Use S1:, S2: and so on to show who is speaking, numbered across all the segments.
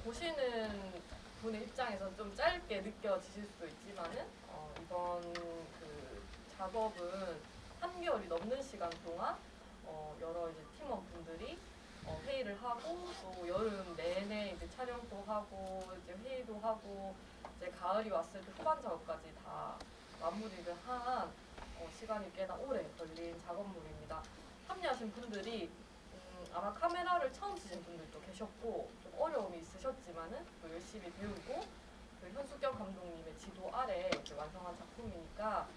S1: 보시는 분의 입장에서 좀 짧게 느껴지실 수도 있지만은 이번 그 작업은 3개월이 넘는 시간 동안 여러 이제 팀원분들이 회의를 하고 또 여름 내내 이제 촬영도 하고 이제 회의도 하고 이제 가을이 왔을 때 후반 작업까지 다 마무리를 한 시간이 꽤나 오래 걸린 작업물입니다. 참여하신 분들이 아마 카메라를 처음 쓰신 분들도 계셨고 좀 어려움이 있으셨지만은 또 열심히 배우고 그 현숙경 감독님의 지도 아래 완성한 작품이니까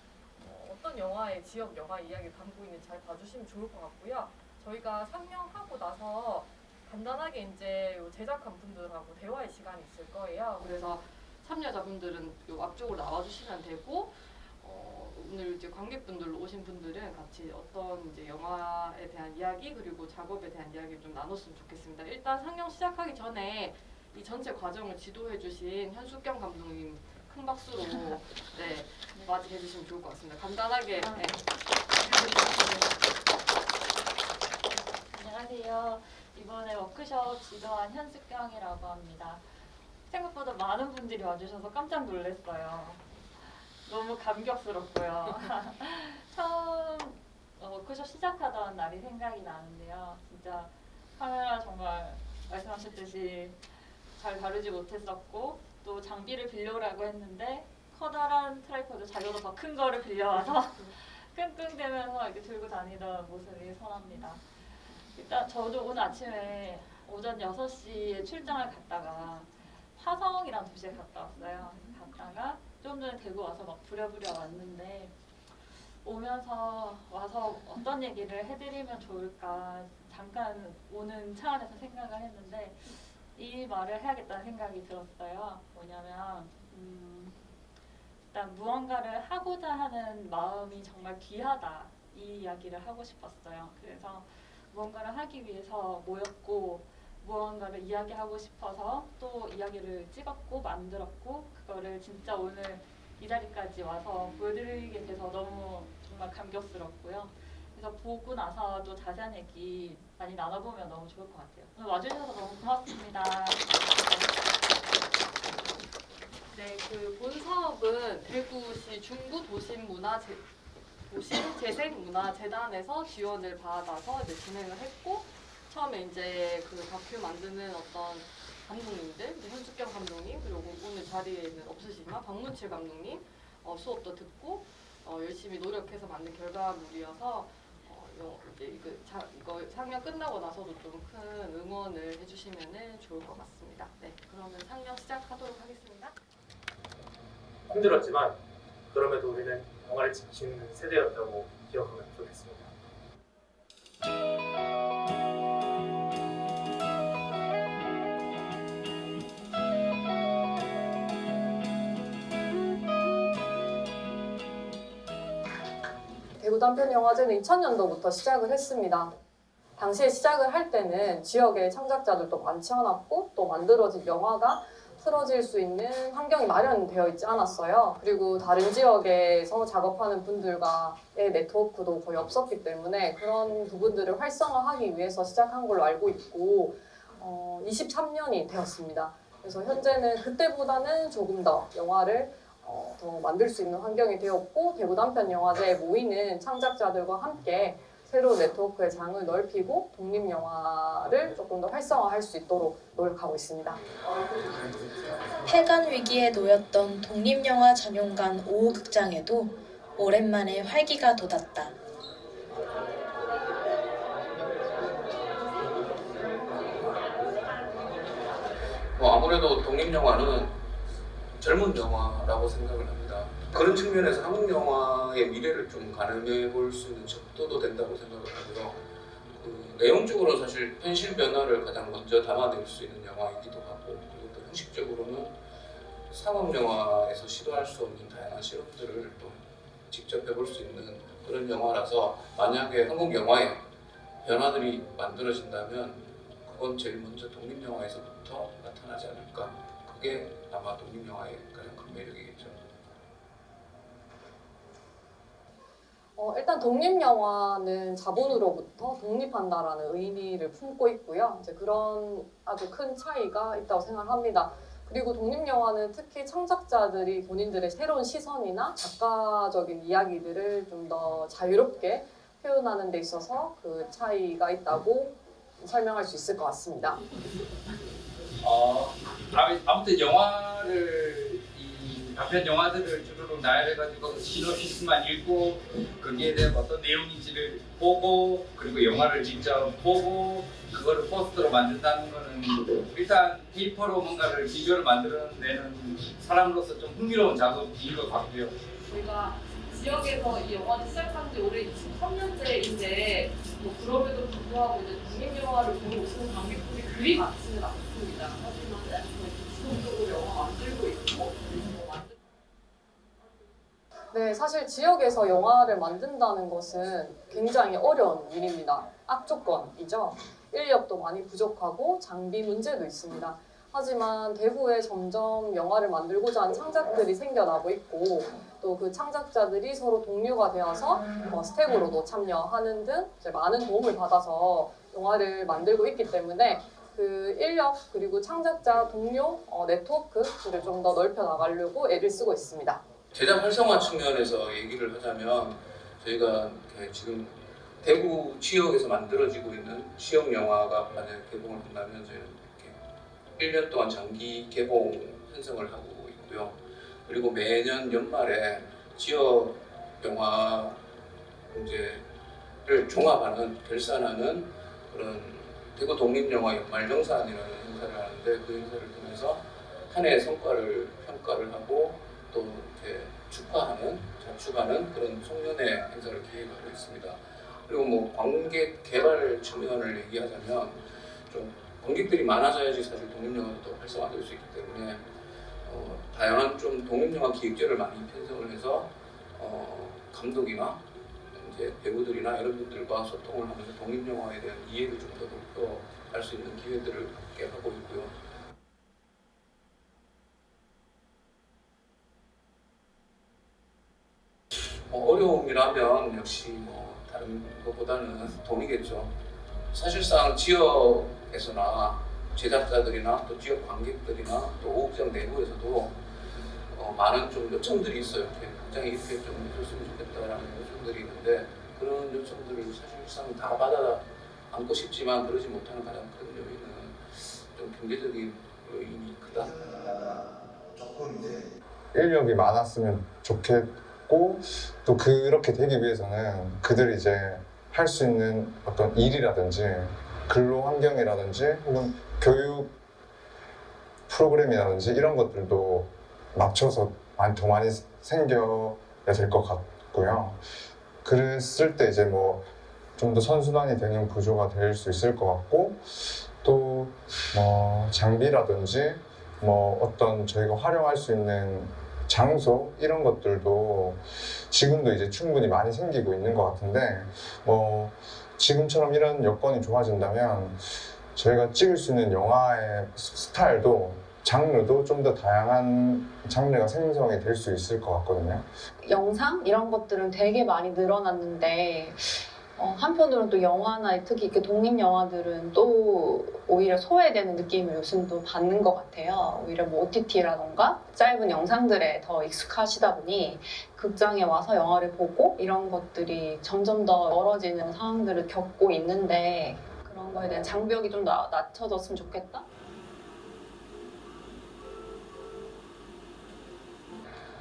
S1: 어떤 영화의 지역 영화 이야기를 담고 있는지 잘 봐주시면 좋을 것 같고요. 저희가 상영하고 나서 간단하게 이제 제작한 분들하고 대화의 시간이 있을 거예요. 그래서 참여자분들은 요 앞쪽으로 나와주시면 되고 오늘 이제 관객분들로 오신 분들은 같이 어떤 이제 영화에 대한 이야기 그리고 작업에 대한 이야기를 좀 나눴으면 좋겠습니다. 일단 상영 시작하기 전에 이 전체 과정을 지도해주신 현숙경 감독님 큰 박수로 네, 맞이해주시면 좋을 것 같습니다. 간단하게. 네.
S2: 안녕하세요. 이번에 워크숍 지도한 현숙경이라고 합니다. 생각보다 많은 분들이 와주셔서 깜짝 놀랐어요. 너무 감격스럽고요. 처음 워크숍 시작하던 날이 생각이 나는데요. 진짜 카메라 정말 말씀하셨듯이 잘 다루지 못했었고 또 장비를 빌려오라고 했는데 커다란 트라이포드 자기보다 더 큰 거를 빌려와서 끙끙대면서 이렇게 들고 다니던 모습이 선합니다. 일단 저도 오늘 아침에 오전 6시에 출장을 갔다가 화성이라는 도시에 갔다 왔어요. 갔다가 좀 전에 대구 와서 막 부랴부랴 왔는데 오면서 와서 어떤 얘기를 해드리면 좋을까 잠깐 오는 차 안에서 생각을 했는데 이 말을 해야겠다는 생각이 들었어요. 뭐냐면 일단 무언가를 하고자 하는 마음이 정말 귀하다 이 이야기를 하고 싶었어요. 그래서 무언가를 하기 위해서 모였고 무언가를 이야기하고 싶어서 또 이야기를 찍었고 만들었고 그거를 진짜 오늘 이 자리까지 와서 보여드리게 돼서 너무 정말 감격스럽고요. 그래서 보고 나서도 자세한 얘기 많이 나눠보면 너무 좋을 것 같아요. 오늘 와주셔서 너무 고맙습니다.
S1: 네, 그 본 사업은 대구시 중구 도심재생문화재단에서 지원을 받아서 이제 진행을 했고 처음에 이제 그 다큐 만드는 어떤 감독님들, 현숙경 감독님 그리고 오늘 자리에는 없으시지만 박문칠 감독님 수업도 듣고 열심히 노력해서 만든 결과물이어서 이거 상영 끝나고 나서도 좀 큰 응원을 해주시면 좋을 것 같습니다. 네, 그러면 상영 시작하도록 하겠습니다.
S3: 힘들었지만 그럼에도 우리는 영화를 지키는 세대였다고 기억하면 좋겠습니다.
S1: 대구 단편영화제는 2000년도부터 시작을 했습니다. 당시에 시작을 할 때는 지역의 창작자들도 많지 않았고 또 만들어진 영화가 틀어질 수 있는 환경이 마련되어 있지 않았어요. 그리고 다른 지역에서 작업하는 분들과의 네트워크도 거의 없었기 때문에 그런 부분들을 활성화하기 위해서 시작한 걸로 알고 있고 23년이 되었습니다. 그래서 현재는 그때보다는 조금 더 영화를 더 만들 수 있는 환경이 되었고 대구 단편영화제에 모이는 창작자들과 함께 새로운 네트워크의 장을 넓히고 독립영화를 조금 더 활성화할 수 있도록 노력하고 있습니다.
S4: 폐간 위기에 놓였던 독립영화 전용관 5호 극장에도 오랜만에 활기가 돋았다.
S5: 아무래도 독립영화는 젊은 영화라고 생각을 합니다. 그런 측면에서 한국 영화의 미래를 좀 가늠해 볼 수 있는 척도도 된다고 생각을 하고요. 내용적으로 사실 현실 변화를 가장 먼저 담아낼 수 있는 영화이기도 하고 그리고 또 형식적으로는 상업 영화에서 시도할 수 없는 다양한 실험들을 또 직접 해볼 수 있는 그런 영화라서 만약에 한국 영화에 변화들이 만들어진다면 그건 제일 먼저 독립영화에서부터 나타나지 않을까. 그게 아마 독립영화의 가장 큰 매력이겠죠.
S1: 일단 독립영화는 자본으로부터 독립한다라는 의미를 품고 있고요. 이제 그런 아주 큰 차이가 있다고 생각합니다. 그리고 독립영화는 특히 창작자들이 본인들의 새로운 시선이나 작가적인 이야기들을 좀 더 자유롭게 표현하는 데 있어서 그 차이가 있다고 설명할 수 있을 것 같습니다.
S6: 아무튼 영화를 이 단편 영화들을 주로 나열해가지고 시놉시스만 읽고 거기에 대한 어떤 내용인지를 보고 그리고 영화를 직접 보고 그거를 포스터로 만든다는 거는 일단 페이퍼로 뭔가를 비주얼을 만들어내는 사람으로서 좀 흥미로운 작업인 것 같고요.
S7: 저희가 지역에서 이 영화를 시작한 지 올해 23년째인데 뭐 그럼에도 불구하고 이제 독립영화를 보러 오시는 관객들이 그리 많지는 않습니다. 하지만은 지속적으로 영화 만들고 있고
S1: 네, 사실 지역에서 영화를 만든다는 것은 굉장히 어려운 일입니다. 악조건이죠. 인력도 많이 부족하고 장비 문제도 있습니다. 하지만 대구에 점점 영화를 만들고자 하는 창작들이 생겨나고 있고 또 그 창작자들이 서로 동료가 되어서 스텝으로도 참여하는 등 이제 많은 도움을 받아서 영화를 만들고 있기 때문에 그 인력 그리고 창작자 동료 네트워크를 좀 더 넓혀 나가려고 애를 쓰고 있습니다.
S5: 제작 활성화 측면에서 얘기를 하자면 저희가 지금 대구 지역에서 만들어지고 있는 지역 영화가 만약에 개봉을 한다면 저희는 이렇게 1년 동안 장기 개봉 편성을 하고 있고요. 그리고 매년 연말에 지역 영화 문제를 종합하는 결산하는 그런 대구 독립영화 연말 영산이라는 행사를 하는데 그 행사를 통해서 한 해의 성과를 평가를 하고 또 이렇게 자축하는 그런 송년회 행사를 기획하고 있습니다. 그리고 뭐 관객 개발 측면을 얘기하자면 좀 관객들이 많아져야지 사실 독립영화도 더 활성화될 수 있기 때문에 다양한 좀 독립영화 기획전을 많이 편성을 해서 감독이나 이제 배우들이나 이런 분들과 소통을 하면서 독립영화에 대한 이해를 좀 더 높여갈 수 있는 기회들을 갖게 하고 있고요. 어려움이라면 역시 다른 것보다는 돈이겠죠. 사실상 지역에서나 제작자들이나 또 지역 관객들이나 또 오극장 내부에서도 많은 좀 요청들이 있어요. 굉장히 이렇게 좀 해줬으면 좋겠다라는 요청들이 있는데 그런 요청들을 사실상 다 받아 안고 싶지만 그러지 못하는 가장 큰 요인은 좀 경제적인 요인이 크다.
S8: 인력이 많았으면 좋겠고 또 그렇게 되기 위해서는 그들이 이제 할 수 있는 어떤 일이라든지 근로 환경이라든지 혹은 교육 프로그램이라든지 이런 것들도 맞춰서 더 많이 생겨야 될 것 같고요. 그랬을 때 이제 뭐 좀 더 선순환이 되는 구조가 될 수 있을 것 같고 또 뭐 장비라든지 뭐 어떤 저희가 활용할 수 있는 장소 이런 것들도 지금도 이제 충분히 많이 생기고 있는 것 같은데 뭐 지금처럼 이런 여건이 좋아진다면 저희가 찍을 수 있는 영화의 스타일도 장르도 좀 더 다양한 장르가 생성이 될 수 있을 것 같거든요.
S9: 영상 이런 것들은 되게 많이 늘어났는데 한편으로는 또 영화나 특히 이렇게 독립 영화들은 또 오히려 소외되는 느낌을 요즘 또 받는 것 같아요. 오히려 뭐 OTT라던가 짧은 영상들에 더 익숙하시다 보니 극장에 와서 영화를 보고 이런 것들이 점점 더 멀어지는 상황들을 겪고 있는데 그런 거에 대한 장벽이 좀 낮춰졌으면 좋겠다?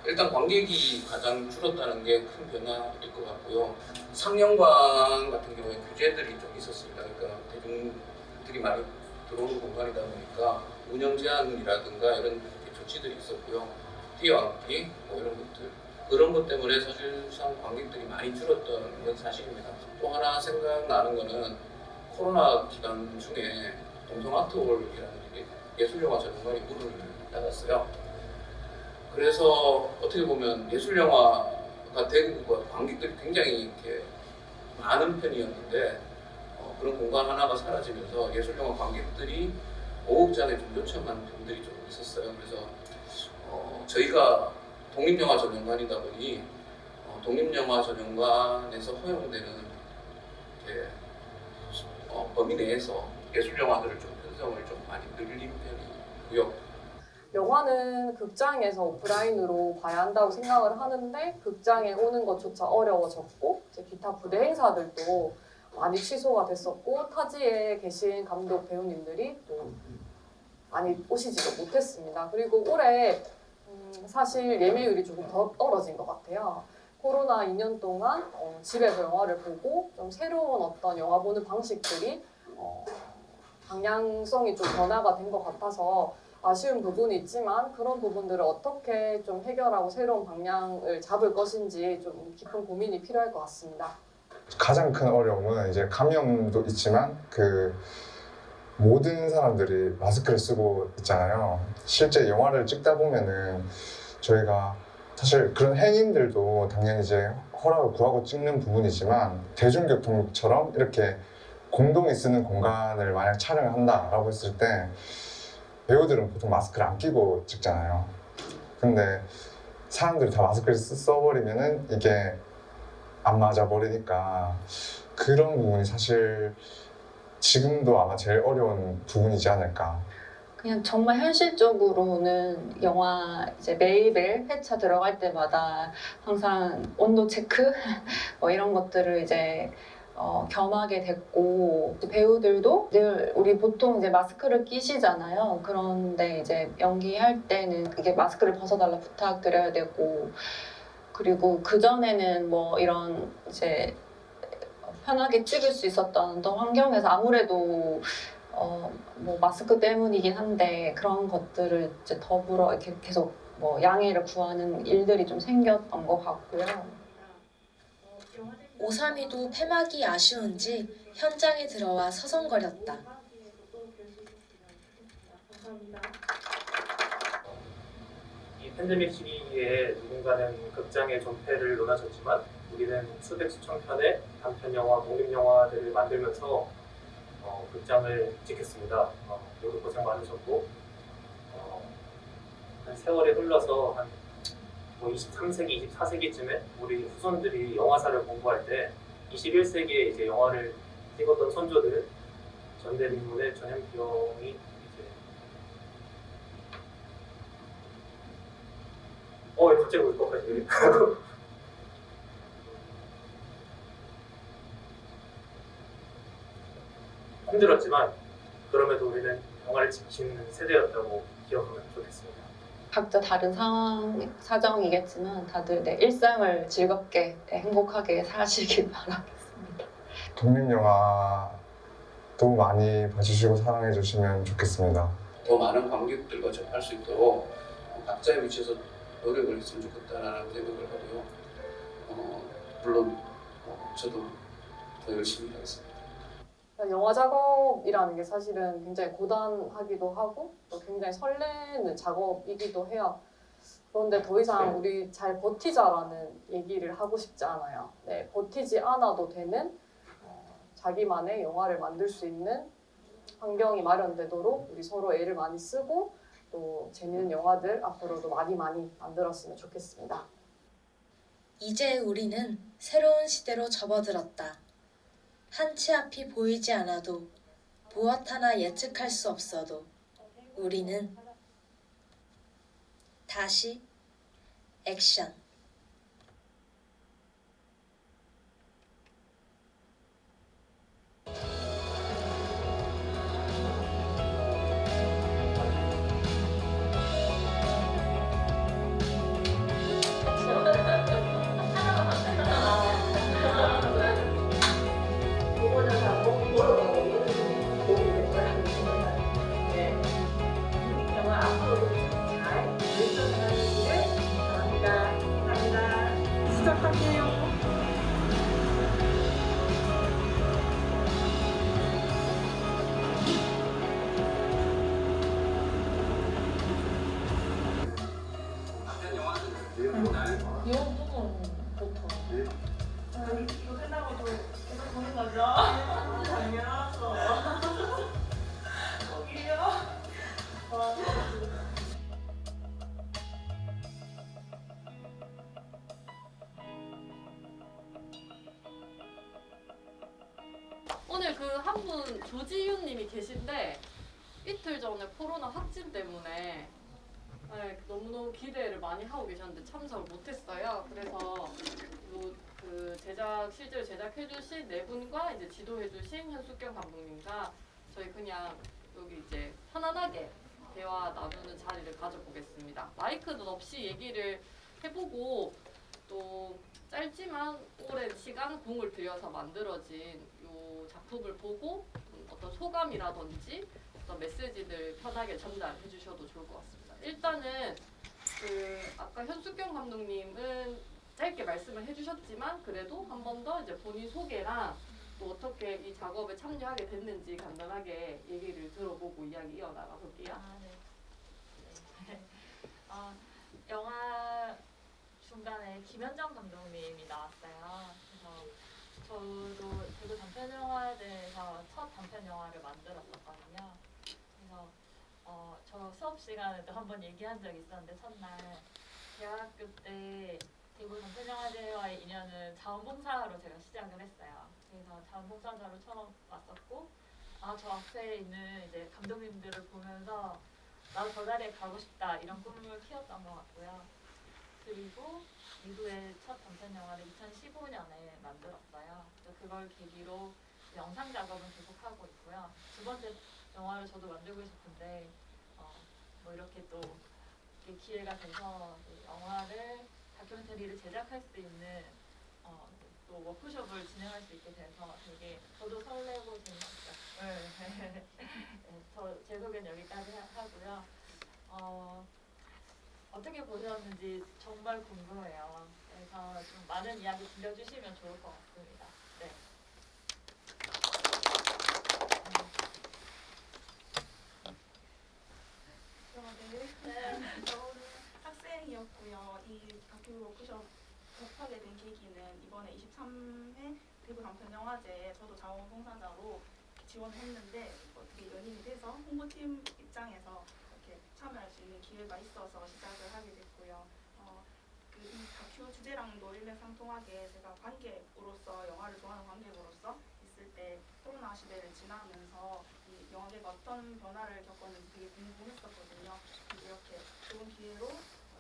S5: 일단 관객이 가장 줄었다는 게 큰 변화일 것 같고요. 상영관 같은 경우에 규제들이 좀 있었습니다. 그러니까 대중들이 많이 들어오는 공간이다 보니까 운영 제한이라든가 이런 조치들이 있었고요. 뛰어앉기 뭐 이런 것들 그런 것 때문에 사실상 관객들이 많이 줄었던 건 사실입니다. 또 하나 생각나는 거는 코로나 기간 중에 동성아트홀이라는 예술영화 전문관이 문을 닫았어요. 그래서 어떻게 보면 예술영화가 대구가 관객들이 굉장히 이렇게 많은 편이었는데 그런 공간 하나가 사라지면서 예술영화 관객들이 오극장에 좀 요청하는 분들이 좀 있었어요. 그래서 저희가 독립영화 전문관이다 보니 독립영화 전용관에서 허용되는 범위 내에서 예술 영화들을 좀 편성을 좀 많이 늘린 편이고요.
S7: 영화는 극장에서 오프라인으로 봐야 한다고 생각을 하는데 극장에 오는 것조차 어려워졌고 이제 기타 부대 행사들도 많이 취소가 됐었고 타지에 계신 감독 배우님들이 또 많이 오시지도 못했습니다. 그리고 올해 사실 예매율이 조금 더 떨어진 것 같아요. 코로나 2년 동안 집에서 영화를 보고 좀 새로운 어떤 영화 보는 방식들이 방향성이 좀 변화가 된 것 같아서 아쉬운 부분이 있지만 그런 부분들을 어떻게 좀 해결하고 새로운 방향을 잡을 것인지 좀 깊은 고민이 필요할 것 같습니다.
S8: 가장 큰 어려움은 이제 감염도 있지만 모든 사람들이 마스크를 쓰고 있잖아요. 실제 영화를 찍다 보면은 저희가 사실 그런 행인들도 당연히 이제 허락을 구하고 찍는 부분이지만 대중교통처럼 이렇게 공동이 쓰는 공간을 만약 촬영을 한다라고 했을 때 배우들은 보통 마스크를 안 끼고 찍잖아요. 근데 사람들이 다 마스크를 써버리면은 이게 안 맞아 버리니까 그런 부분이 사실 지금도 아마 제일 어려운 부분이지 않을까.
S9: 그냥 정말 현실적으로는 영화 이제 매일 회차 들어갈 때마다 항상 온도 체크 뭐 이런 것들을 이제 겸하게 됐고 배우들도 늘 우리 보통 이제 마스크를 끼시잖아요. 그런데 이제 연기할 때는 그게 마스크를 벗어달라 부탁드려야 되고 그리고 그 전에는 뭐 이런 이제 편하게 찍을 수 있었던 어떤 환경에서 아무래도 뭐 마스크 때문이긴 한데 그런 것들을 이제 더불어 이렇게 계속 뭐 양해를 구하는 일들이 좀 생겼던 것 같고요.
S4: 오삼이도 폐막이 아쉬운지 현장에 들어와 서성거렸다.
S3: 이 팬데믹 시기에 누군가는 극장의 존폐를 논하셨지만 우리는 수백 수천 편의 단편 영화, 독립 영화들을 만들면서 극장을 지켰습니다. 모두 고생 많으셨고 한 세월이 흘러서 한 23세기, 24세기쯤에 우리 후손들이 영화사를 공부할 때 21세기에 이제 영화를 찍었던 선조들 전대미문의 전현병이 이제 갑자기 울컥하시네. 힘들었지만 그럼에도 우리는 영화를 지키는 세대였다고 기억하면 좋겠습니다.
S9: 각자 다른 사정이겠지만 다들 내 일상을 즐겁게 행복하게 사시길 바라겠습니다.
S8: 독립영화도 많이 봐주시고 사랑해주시면 좋겠습니다.
S5: 더 많은 관객들과 접할 수 있도록 각자의 위치에서 노력을 했으면 좋겠다라는 생각을 하고요. 물론 저도 더 열심히 하겠습니다.
S7: 영화 작업이라는 게 사실은 굉장히 고단하기도 하고 또 굉장히 설레는 작업이기도 해요. 그런데 더 이상 우리 잘 버티자라는 얘기를 하고 싶지 않아요. 네, 버티지 않아도 되는 자기만의 영화를 만들 수 있는 환경이 마련되도록 우리 서로 애를 많이 쓰고 또 재밌는 영화들 앞으로도 많이 만들었으면 좋겠습니다.
S4: 이제 우리는 새로운 시대로 접어들었다. 한치 앞이 보이지 않아도 무엇 하나 예측할 수 없어도 우리는 다시 액션.
S10: 영화 앞으로도 잘 발전하기를 바랍니다.
S1: 그 한 분 조지윤님이 계신데 이틀 전에 코로나 확진 때문에 네, 너무너무 기대를 많이 하고 계셨는데 참석을 못했어요. 그래서 그 실제로 제작해주신 네 분과 이제 지도해주신 현숙경 감독님과 저희 그냥 여기 이제 편안하게 대화 나누는 자리를 가져보겠습니다. 마이크는 없이 얘기를 해보고 또 짧지만 오랜 시간 공을 들여서 만들어진 이 작품을 보고 어떤 소감이라든지 어떤 메시지를 편하게 전달해 주셔도 좋을 것 같습니다. 일단은 아까 현숙경 감독님은 짧게 말씀을 해주셨지만 그래도 한 번 더 이제 본인 소개랑 또 어떻게 이 작업에 참여하게 됐는지 간단하게 얘기를 들어보고 이야기 이어나가 볼게요.
S2: 네. 영화 중간에 김현정 감독님이 나왔어요. 그래서 저도 대구 단편영화제에서 첫 단편영화를 만들었었거든요. 그래서 저 수업 시간에도 한번 얘기한 적이 있었는데 첫날 대학교 때 대구 단편영화제와의 인연은 자원봉사로 제가 시작을 했어요. 그래서 자원봉사자로 처음 왔었고 저 앞에 있는 이제 감독님들을 보면서 나도 저 자리에 가고 싶다 이런 꿈을 키웠던 것 같고요. 그리고 이후에 첫 단편 영화를 2015년에 만들었어요. 그걸 계기로 영상 작업은 계속하고 있고요. 두 번째 영화를 저도 만들고 싶은데 뭐 이렇게 또 기회가 돼서 영화를 다큐멘터리를 제작할 수 있는 또 워크숍을 진행할 수 있게 돼서 되게 저도 설레고 재밌었어요. 네. 제 소개는 여기까지 하고요. 어떻게 보셨는지 정말 궁금해요. 그래서 좀 많은 이야기 들려주시면 좋을 것 같습니다. 네.
S10: 저는 학생이었고요. 이 다큐 워크숍 접하게 된 계기는 이번에 23회 대구 단편영화제에 저도 자원봉사자로 지원을 했는데 어떻게 연임이 돼서 홍보팀 입장에서 이렇게 참여할 수 있는 기회가 있어서 시작을 하게 됐고요. 이 다큐 주제랑도 일맥상통하게 제가 관객으로서 영화를 좋아하는 관객으로서 있을 때 코로나 시대를 지나면서 이 영화계가 어떤 변화를 겪었는지 되게 궁금했었거든요. 이렇게 좋은 기회로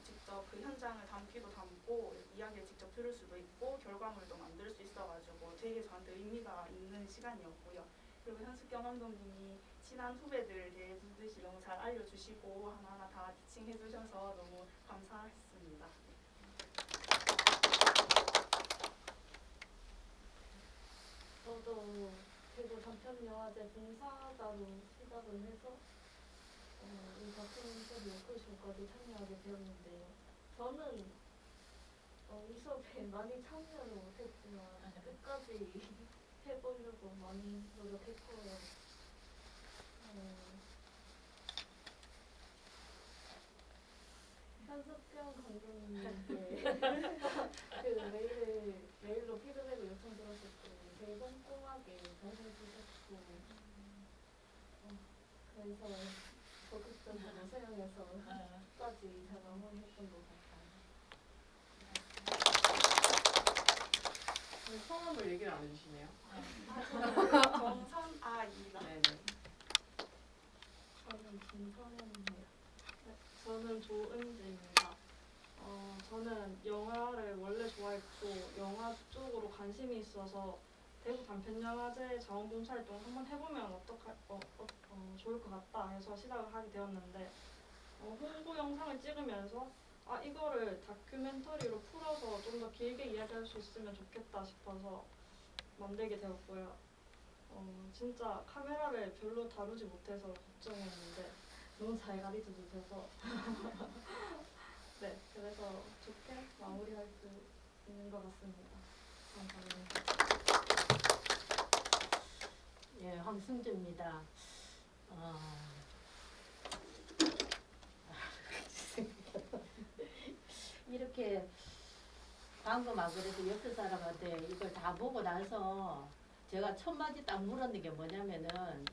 S10: 직접 그 현장을 담기도 담고 이야기를 직접 들을 수도 있고 결과물도 만들 수 있어가지고 되게 저한테 의미가 있는 시간이었고요. 그리고 현숙경 감독님이 친한 후배들 대해주듯이 너무 잘 알려주시고 하나하나 다 티칭해주셔서 너무 감사했습니다.
S11: 저도 대구 단편영화제 봉사자로 시작을 해서 이 다큐멘터리 워크숍까지 참여하게 되었는데요. 저는 이 수업에 많이 참여를 못했지만 끝까지 해보려고 많이 노력했고요. 현숙경 감독님께 메일로 피드백을 요청드렸을 때 되게 꼼꼼하게 잘 해주셨고 그래서 적극적으로 사용해서 끝까지 잘 마무리했던 것 같아요.
S1: 성함을 얘기를 안 해주시네요.
S10: 저는 정선아입니다.
S1: 네네.
S11: 저는 김선현입니다. 저는 조은지입니다. 저는 영화를 원래 좋아했고 영화 쪽으로 관심이 있어서 대구 단편영화제 자원봉사 활동 한번 해보면 좋을 것 같다 해서 시작을 하게 되었는데 홍보 영상을 찍으면서 이거를 다큐멘터리로 풀어서 좀 더 길게 이야기할 수 있으면 좋겠다 싶어서 만들게 되었고요. 진짜 카메라를 별로 다루지 못해서 걱정했는데 너무 잘 가르쳐 주셔서 네, 그래서 좋게 마무리할 수 있는 것 같습니다. 감사합니다.
S12: 예, 황승주입니다. 이렇게 방금 그래서 옆에 사람한테 이걸 다 보고 나서 제가 첫 마디 딱 물었는 게 뭐냐면은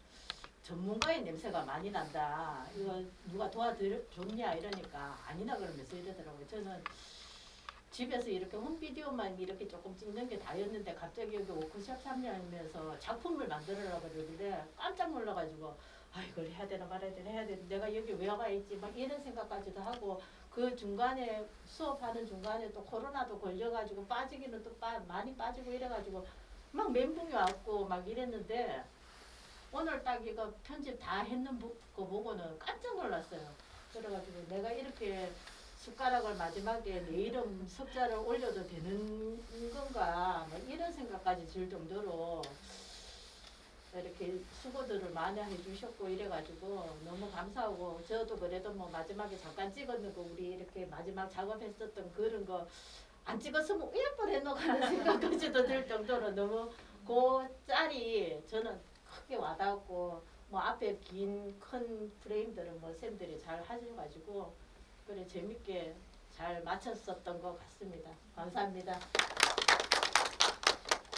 S12: 전문가의 냄새가 많이 난다. 이거 누가 도와줬냐 이러니까 아니나 그러면서 이러더라고요. 저는 집에서 이렇게 홈비디오만 이렇게 조금 찍는 게 다였는데 갑자기 여기 워크숍 참여하면서 작품을 만들으라고 그러는데 깜짝 놀라가지고 아 이걸 해야 되나 말아야 되나 해야 되나 내가 여기 왜 와 있지 막 이런 생각까지도 하고 그 중간에 수업하는 중간에 또 코로나도 걸려가지고 빠지기는 또 많이 빠지고 이래가지고 막 멘붕이 왔고 막 이랬는데 오늘 딱 이거 편집 다 했는 거 보고는 깜짝 놀랐어요. 그래가지고 내가 이렇게 숟가락을 마지막에 내 이름 석자를 올려도 되는 건가 뭐 이런 생각까지 들 정도로 이렇게 수고들을 많이 해주셨고 이래가지고 너무 감사하고 저도 그래도 뭐 마지막에 잠깐 찍었는 거 우리 이렇게 마지막 작업했었던 그런 거 안 찍었으면 우일 뻔했노 하는 생각까지도 들 정도로 너무 그 짤이 저는 크게 와닿았고 뭐 앞에 긴 큰 프레임들은 뭐 쌤들이 잘 하셔가지고 그래 재밌게 잘 마쳤었던 것 같습니다. 감사합니다.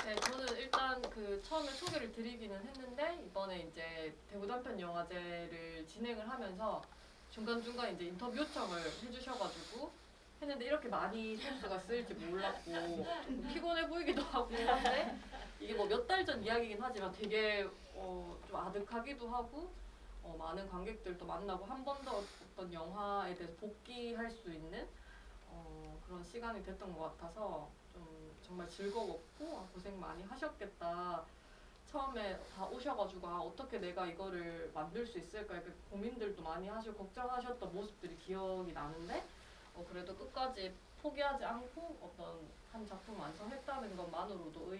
S1: 네, 저는 일단 그 처음에 소개를 드리기는 했는데 이번에 이제 대구 단편 영화제를 진행을 하면서 중간중간 이제 인터뷰 요청을 해주셔가지고 했는데 이렇게 많이 센스가 쓰일지 몰랐고 조금 피곤해 보이기도 하고 한데 이게 뭐 몇 달 전 이야기긴 하지만 되게 좀 아득하기도 하고 많은 관객들도 만나고 한 번 더 어떤 영화에 대해서 복귀할 수 있는 그런 시간이 됐던 것 같아서 좀 정말 즐거웠고 고생 많이 하셨겠다. 처음에 다 오셔가지고 어떻게 내가 이거를 만들 수 있을까 이렇게 고민들도 많이 하시고 걱정하셨던 모습들이 기억이 나는데 그래도 끝까지 포기하지 않고 어떤 한 작품 완성했다는 것만으로도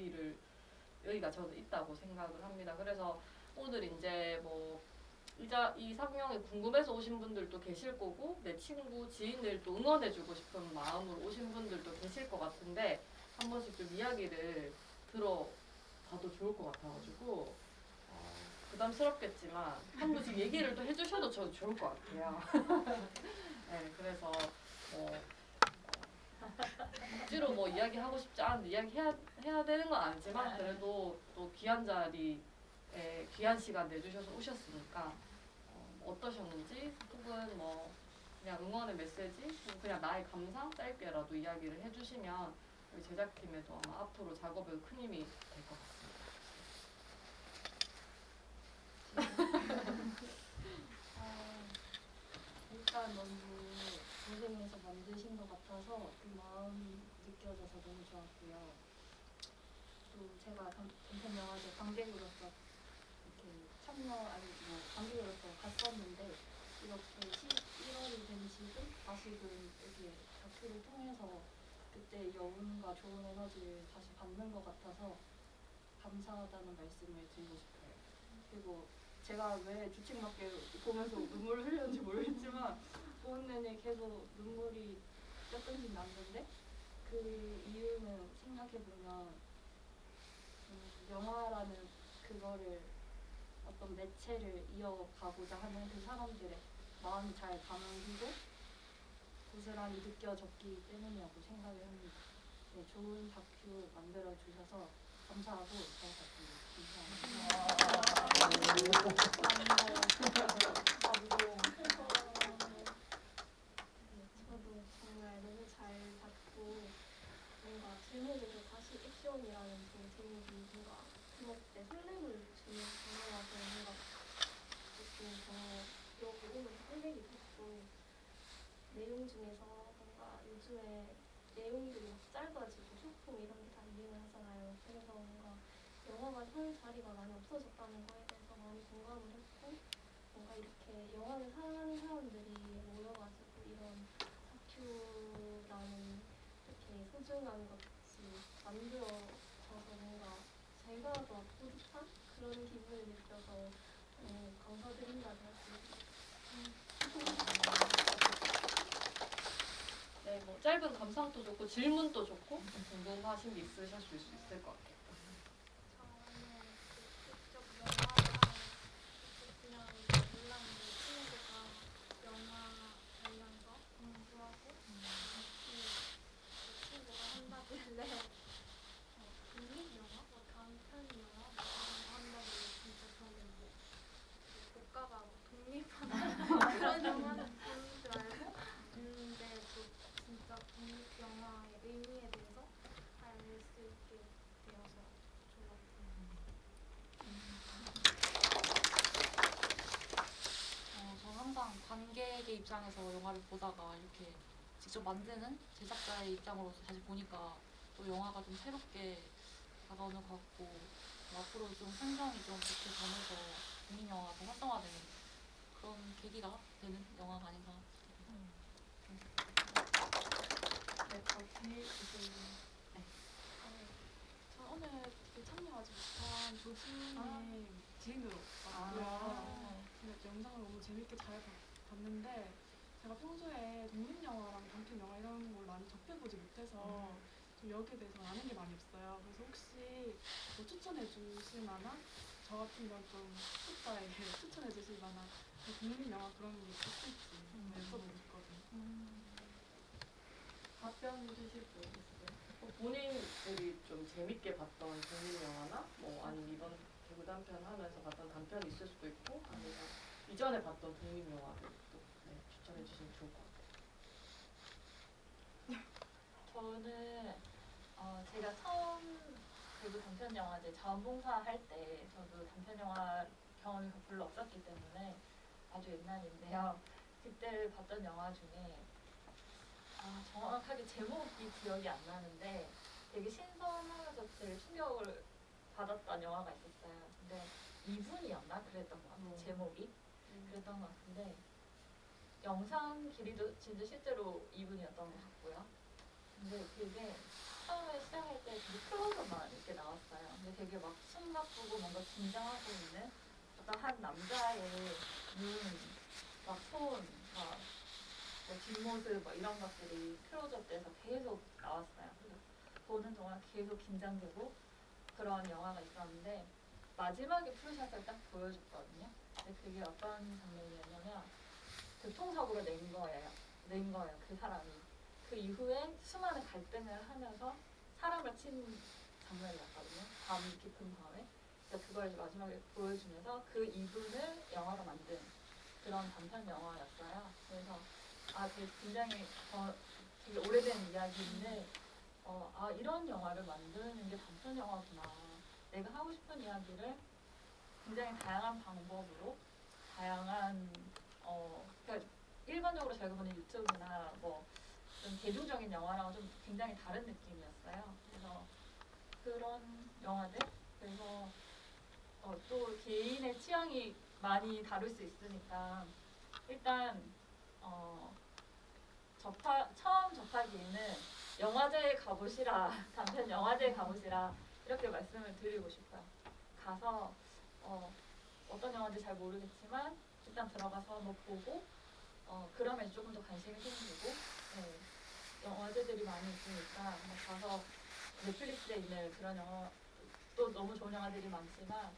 S1: 의의가 저는 있다고 생각을 합니다. 그래서 오늘 이제 뭐 이 상영이 궁금해서 오신 분들도 계실 거고 내 친구, 지인들도 응원해주고 싶은 마음으로 오신 분들도 계실 것 같은데 한 번씩 좀 이야기를 들어봐도 좋을 것 같아가지고 부담스럽겠지만 한 번씩 얘기를 또 해주셔도 저도 좋을 것 같아요. 네, 그래서 억지로 뭐 이야기하고 싶지 않은데 이야기해야 되는 건 아니지만 그래도 또 귀한 자리에 귀한 시간 내주셔서 오셨으니까 어떠셨는지 혹은 뭐 그냥 응원의 메시지 혹은 그냥 나의 감상 짧게라도 이야기를 해주시면 우리 제작팀에도 아마 앞으로 작업에 큰 힘이 될 것 같습니다.
S11: 일단 너무 고생해서 만드신 것 같아서 그 마음이 느껴져서 너무 좋았고요. 또 제가 단편 영화제 관객으로서 관객으로서 갔었는데 이렇게 11월이 된 지금 다시금 이렇게 다큐를 통해서 그때 여운과 좋은 에너지를 다시 받는 것 같아서 감사하다는 말씀을 드리고 싶어요. 그리고 제가 왜 주책맞게 보면서 눈물을 흘렸는지 모르겠지만 보는 내내 계속 눈물이 조금씩 났는데 그 이유는 생각해보면 영화라는 그거를 어떤 매체를 이어가고자 하는 그 사람들의 마음이 잘 담기고 고스란히 느껴졌기 때문이라고 생각을 합니다. 네, 좋은 다큐 만들어 주셔서 감사하고 잘
S10: 저도 정말 너무 잘 봤고 뭔가 제목에도 다시 액션이라는 그 제목이 뭔가 그때 설렘을 주는 단어라서 뭔가 조금 더 여기 오면 설레기도 했고 내용 중에서 뭔가 요즘에 내용들이 막 짧아지고 쇼폼 이런 게 다 유행하잖아요. 그래서 뭔가 영화가 한 자리가 많이 없어졌다는 거에 대해서 많이 공감을 했고 뭔가 이렇게 영화를 사랑하는 사람들이 모여가지고 이런 다큐라는 이렇게 소중한 것이 만들어져서 뭔가 제가 더 뿌듯한 그런 기분을 느껴서 감사드린다는 말씀을
S1: 네, 뭐 짧은 감상도 좋고 질문도 좋고 궁금하신 게 있으실 수 있을 것 같아요.
S10: 저는 직접 영화랑 그냥 몰랐는데 친구가 영화 관련해서 공부하고 그 친구가 한다길래 독립영화? 뭐 단편영화? 뭐 이런 거 한다길래 진짜 저는 뭐 국가가 뭐 독립하는 그런 영화는 보는 줄 알고 있는데 또 진짜 독립영화의
S13: 입장에서 영화를 보다가 이렇게 직접 만드는 제작자의 입장으로서 다시 보니까 또 영화가 좀 새롭게 다가오는 것 같고 앞으로 좀 상상이 좀 그렇게 변해서 독립영화가 활성화되는 그런 계기가 되는 영화가 아닌가
S11: 네, 저 오늘 그 참여하지 못한 조진의 지인으로 왔고요. 제가 영상을 너무 재밌게 잘 봤는데 제가 평소에 독립영화랑 단편영화 이런 걸 많이 접해보지 못해서 좀 여기에 대해서 아는 게 많이 없어요. 그래서 혹시 뭐 추천해 주실 만한 저 같은 건 좀 학자에게 추천해 주실 만한 독립영화 그런 게 있을지 여쭤보고 싶거든요.
S1: 답변 주실 분 있으세요? 본인들이 좀 재밌게 봤던 독립영화나 뭐 아니면 이번 개구 단편 하면서 봤던 단편이 있을 수도 있고 아니면 이전에 봤던 독립영화들도 추천해 주시면 좋을 것 같아요.
S2: 저는 제가 처음 대구 단편영화제 자원봉사 할 때 저도 단편영화 경험이 별로 없었기 때문에 아주 옛날인데요. 그때 봤던 영화 중에 정확하게 제목이 기억이 안 나는데 되게 신선하면서 되게 충격을 받았던 영화가 있었어요. 근데 2분이었나? 그랬던 것 같아요. 제목이. 그랬던 것 같은데 영상 길이도 진짜 실제로 2분이었던 것 같고요. 근데 되게 처음에 시작할 때 되게 클로즈만 이렇게 나왔어요. 근데 되게 막 숨 가쁘고 뭔가 긴장하고 있는 어떤 한 남자의 눈, 막 손, 막 뭐 뒷모습 뭐 이런 것들이 클로즈업돼서 계속 나왔어요. 그래서 보는 동안 계속 긴장되고 그런 영화가 있었는데 마지막에 풀샷을 딱 보여줬거든요. 근데 그게 어떤 장면이었냐면 교통사고를 낸 거예요. 그 사람이. 그 이후에 수많은 갈등을 하면서 사람을 친 장면이었거든요. 밤 깊은 밤에. 그래서 그걸 마지막에 보여주면서 그 이분을 영화로 만든 그런 단편 영화였어요. 그래서 되게 굉장히 되게 오래된 이야기인데 이런 영화를 만드는 게 단편 영화구나. 내가 하고 싶은 이야기를 굉장히 다양한 방법으로 다양한 그러니까 일반적으로 저희가 보는 유튜브나 뭐 좀 대중적인 영화랑 좀 굉장히 다른 느낌이었어요. 그래서 그런 영화들 그래서 또 개인의 취향이 많이 다를 수 있으니까 일단 처음 접하기에는 영화제에 가보시라 단편 영화제에 가보시라 이렇게 말씀을 드리고 싶어요. 가서 어떤 영화인지 잘 모르겠지만 일단 들어가서 한번 보고 그러면 조금 더 관심이 생기고 영화제들이 많이 있으니까 가서 넷플릭스에 있는 그런 영화 또 너무 좋은 영화들이 많지만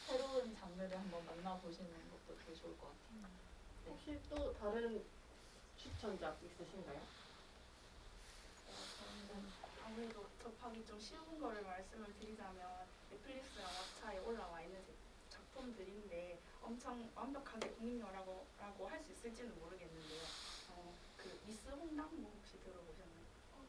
S2: 새로운 장르를 한번 만나보시는 것도 되게 좋을 것 같아요. 네.
S1: 혹시 또 다른 추천작 있으신가요?
S10: 저는 아무래도 접하기 좀 쉬운 거를 말씀을 드리자면 넷플릭스랑 왓챠에 올라와 있는 작품들인데 엄청 완벽하게 독립영화라고 할 수 있을지는 모르겠는데요. 그 미스 홍당 뭐 혹시 들어보셨나요?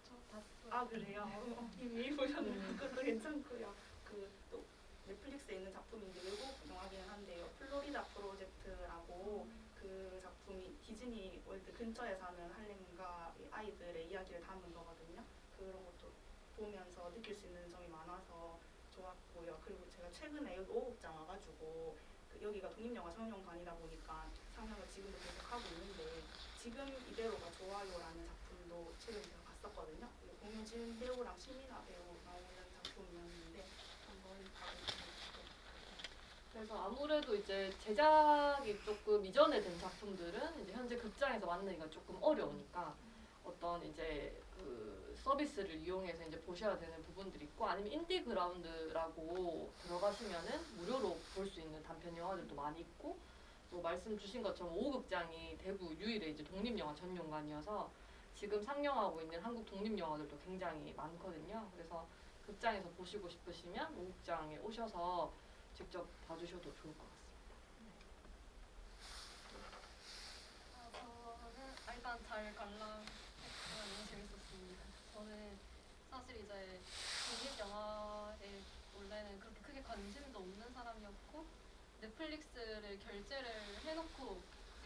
S11: 저 봤어요.
S10: 아 그래요? 이미 보셨나요? 그것도 괜찮고요. 그 또 넷플릭스에 있는 작품인데 외국 영화기는 한데요. 플로리다 프로젝트라고 그 작품이 디즈니 월드 근처에 사는 할렘가 아이들의 이야기를 담은 거거든요. 그런 것도 보면서 느낄 수 있는 점이 많아서 좋았고요. 그리고 제가 최근에 여기 오국장 와가지고 여기가 독립영화 상영관이다 보니까 상영을 지금도 계속 하고 있는데 지금 이대로가 좋아요라는 작품도 최근에 제가 봤었거든요. 공효진 배우랑 신민아 배우 나오는 작품이었는데 한번 봐보시면 좋을 것 같아요.
S1: 그래서 아무래도 이제 제작이 조금 이전에 된 작품들은 이제 현재 극장에서 만나기가 조금 어려우니까 어떤 이제 그 서비스를 이용해서 이제 보셔야 되는 부분들이 있고 아니면 인디 그라운드라고 들어가시면은 무료로 볼 수 있는 단편 영화들도 많이 있고 또 말씀 주신 것처럼 오극장이 대구 유일의 이제 독립영화 전용관이어서 지금 상영하고 있는 한국 독립영화들도 굉장히 많거든요. 그래서 극장에서 보시고 싶으시면 오극장에 오셔서 직접 봐주셔도 좋을 것 같습니다.
S13: 저는 일단 잘 관람 너무 재밌었습니다. 저는 사실 이제 독립 영화에 원래는 그렇게 크게 관심도 없는 사람이었고 넷플릭스를 결제를 해놓고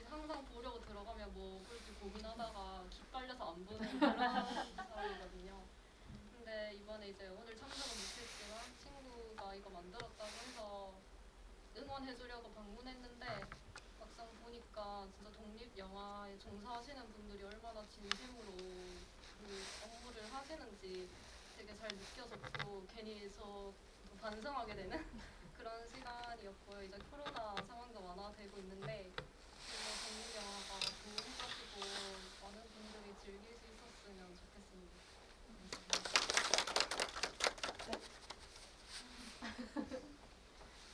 S13: 항상 보려고 들어가면 뭐 볼지 고민하다가 기빨려서 안 보는 그런 사람이거든요. 근데 이번에 이제 오늘 참석은 못했지만 친구가 이거 만들었다고 해서 응원해주려고 방문했는데 막상 보니까 진짜 독립 영화에 종사하시는 분들이 얼마나 진심으로 그 업무를 하시는지 되게 잘 느껴서 또 괜히 저 반성하게 되는 그런 시간이었고요. 이제 코로나 상황도 완화되고 있는데 독립 영화가 좋은 것이고 많은 분들이 즐길 수 있었으면 좋겠습니다.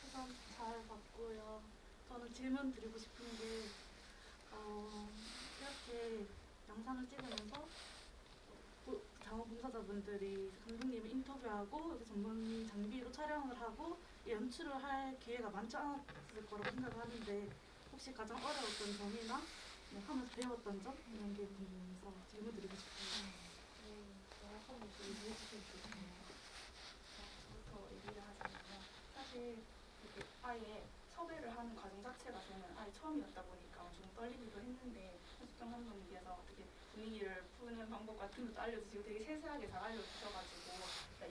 S11: 우선 잘 봤고요. 저는 질문 드리고 싶은 게 이렇게 영상을 찍으면서 자원봉사자분들이 감독님을 인터뷰하고 이제 전문 장비로 촬영을 하고 연출을 할 기회가 많지 않았을 거라고 생각을 하는데 혹시 가장 어려웠던 점이나 뭐 하면서 배웠던 점 이런 게 궁금해서 질문 드리고 싶어요.
S10: 한번 얘기해 주실 수 있나요? 저부터 얘기를 하자면요. 사실 이렇게 아예 섭외를 하는 과정 자체가 저는 아예 처음이었다 보니까 좀 떨리기도 했는데 현숙경 감독님께서 어떻게 분위기를 푸는 방법 같은 것도 알려주시고 되게 세세하게 잘 알려주셔가지고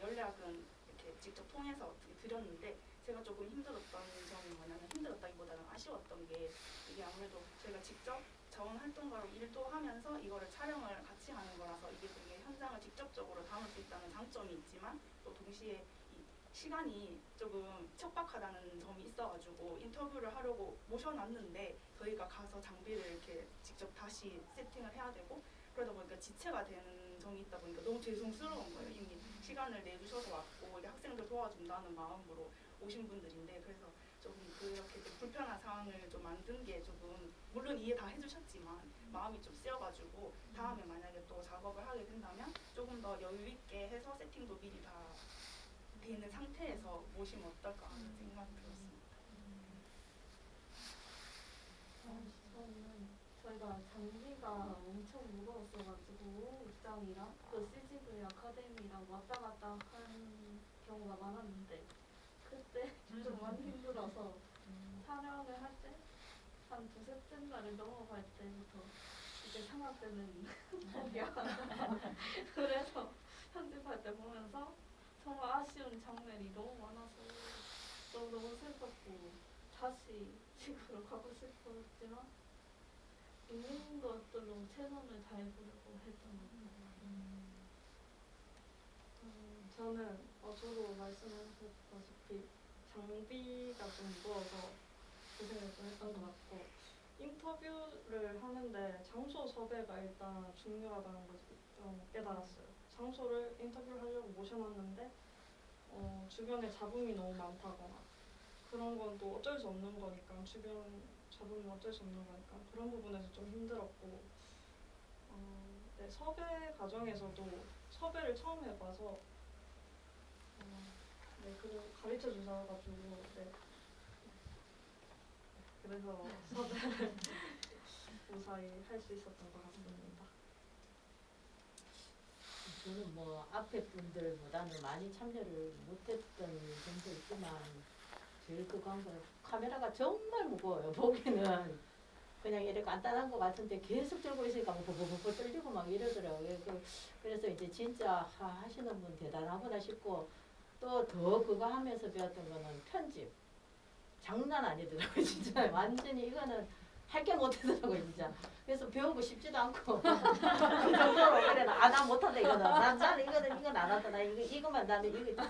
S10: 연락은 이렇게 직접 통해서 어떻게 드렸는데 제가 조금 힘들었던 점이 뭐냐면 힘들었다기보다는 아쉬웠던 게 이게 아무래도 저희가 직접 자원활동가로 일도 하면서 이거를 촬영을 같이 하는 거라서 이게 되게 현장을 직접적으로 담을 수 있다는 장점이 있지만 또 동시에 이 시간이 조금 촉박하다는 점이 있어가지고 인터뷰를 하려고 모셔놨는데 저희가 가서 장비를 이렇게 직접 다시 세팅을 해야 되고 그러다 보니까 지체가 되는 점이 있다 보니까 너무 죄송스러운 거예요. 이미 시간을 내주셔서 왔고 이게 학생들 도와준다는 마음으로 오신 분들인데 그래서 조금 그렇게 좀 불편한 상황을 좀 만든 게 조금 물론 이해 다 해주셨지만 마음이 좀 쓰여가지고 다음에 만약에 또 작업을 하게 된다면 조금 더 여유 있게 해서 세팅도 미리 다 돼 있는 상태에서 모시면 어떨까 하는 생각이 들었습니다.
S11: 저는 저희가 장비가 엄청 무거웠어가지고 입장이랑 또 CGV 아카데미랑 왔다 갔다 하는 경우가 많았는데 그때 좀 많이 힘들어서 촬영을 할 때 한 두셋째 날을 넘어갈 때부터 이제 상황되는 폭이야. 그래서 편집할 때 보면서 정말 아쉬운 장면이 너무 많아서 너무 슬펐고 다시 집으로 가고 싶었지만 있는 것들로 최선을 다해보려고 했던 것 같아요. 저는 저도 말씀하셨다시피 장비가 좀 무거워서 고생을 좀 했던 것 같고 인터뷰를 하는데 장소 섭외가 일단 중요하다는 걸 좀 깨달았어요. 장소를 인터뷰를 하려고 모셔놨는데 주변에 잡음이 너무 많다거나 그런 건 또 어쩔 수 없는 거니까 주변 잡음이 어쩔 수 없는 거니까 그런 부분에서 좀 힘들었고 네, 섭외 과정에서도 섭외를 처음 해봐서 네, 그리고 가르쳐 주셔가지고 네. 그래서 섭외를 무사히 할 수 있었던 것 같습니다.
S12: 저는 뭐 앞에 분들보다는 많이 참여를 못했던 점도 있지만 제일 그건 거 카메라가 정말 무거워요. 보기는 그냥 이렇게 간단한 것 같은데 계속 들고 있으니까 뭐 버버버 떨리고 막 이러더라고요. 그래서 이제 진짜 하시는 분 대단하구나 싶고 또 더 그거 하면서 배웠던 거는 편집. 장난 아니더라고요. 진짜 완전히 이거는 할 게 못하더라고요. 진짜. 그래서 배우고 싶지도 않고 그 정도로 그래 나 못한다 이거는 나는 이건 안 한다 나 이거만 나는 이거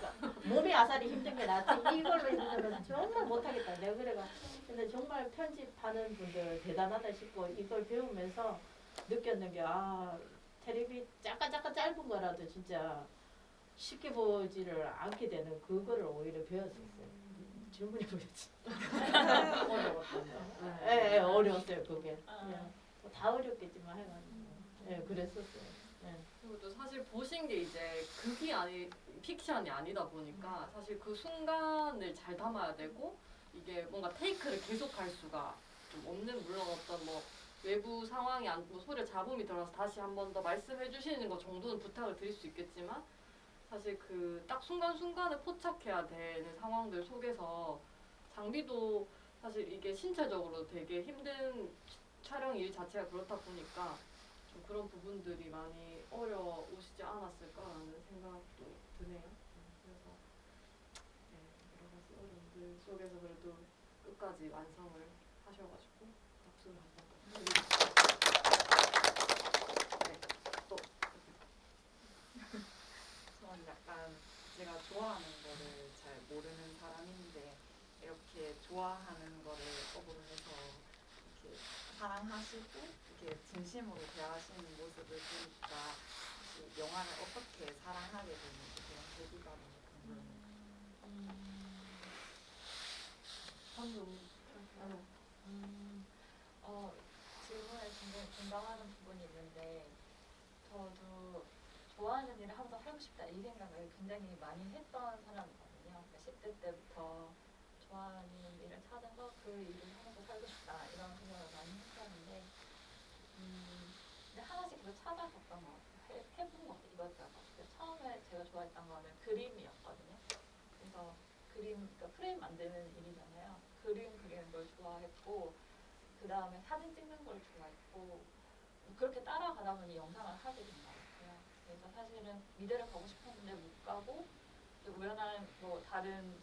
S12: 몸이 아사리 힘든 게 낫지 이걸로 있는 정말 못하겠다 내가 그래가 근데 정말 편집하는 분들 대단하다 싶고 이걸 배우면서 느꼈는 게 텔레비 잠깐 짧은 거라도 진짜 쉽게 보지를 않게 되는 그거를 오히려 배웠었어요. 질문이 뭐였지? 어려웠던 거. 예, 어려웠어요 그게. 다 어렵겠지만 해가지고. 그랬었어요.
S1: 그리고 또 사실 보신 게 이제 극이 픽션이 아니다 보니까 사실 그 순간을 잘 담아야 되고 이게 뭔가 테이크를 계속할 수가 좀 없는 물론 어떤 뭐 외부 상황이 뭐 소리에 잡음이 들어서 다시 한 번 더 말씀해 주시는 것 정도는 부탁을 드릴 수 있겠지만 사실 그 딱 순간순간에 포착해야 되는 상황들 속에서 장비도 사실 이게 신체적으로 되게 힘든
S11: 촬영 일 자체가 그렇다 보니까 좀 그런 부분들이 많이 어려우시지 않았을까라는 생각도 드네요. 그래서 여러 가지 어려움들 속에서 그래도 끝까지 완성을 하셔가지고 박수를 한번 드리겠습니다. 또
S14: 저는 약간 제가 좋아하는 거를 잘 모르는 사람인데 이렇게 좋아하는 거를 업으로 해서 이렇게 사랑하시고 이렇게 진심으로 대하시는 모습을 보니까 혹시 영화를 어떻게 사랑하게 되는지 그런 계기가 너무 궁금해요.
S2: 질문에 굉장히 공감하는 부분이 있는데 저도 좋아하는 일을 항상 하고 싶다 이 생각을 굉장히 많이 했던 사람이거든요. 그러니까 10대 때부터 좋아하는 일을 찾아서 그 일을 하면서 살고 싶다 이런 생각을 많이 했었는데 근데 하나씩 계속 찾아봤던 것 같아요. 해본 것 같아요. 이것저것. 처음에 제가 좋아했던 거는 그림이었거든요. 그래서 그러니까 프레임 만드는 일이잖아요. 그림 그리는 걸 좋아했고 그 다음에 사진 찍는 걸 좋아했고 그렇게 따라가다 보니 영상을 하게 된 것 같아요. 그래서 사실은 미대를 가고 싶었는데 못 가고 우연한 뭐 다른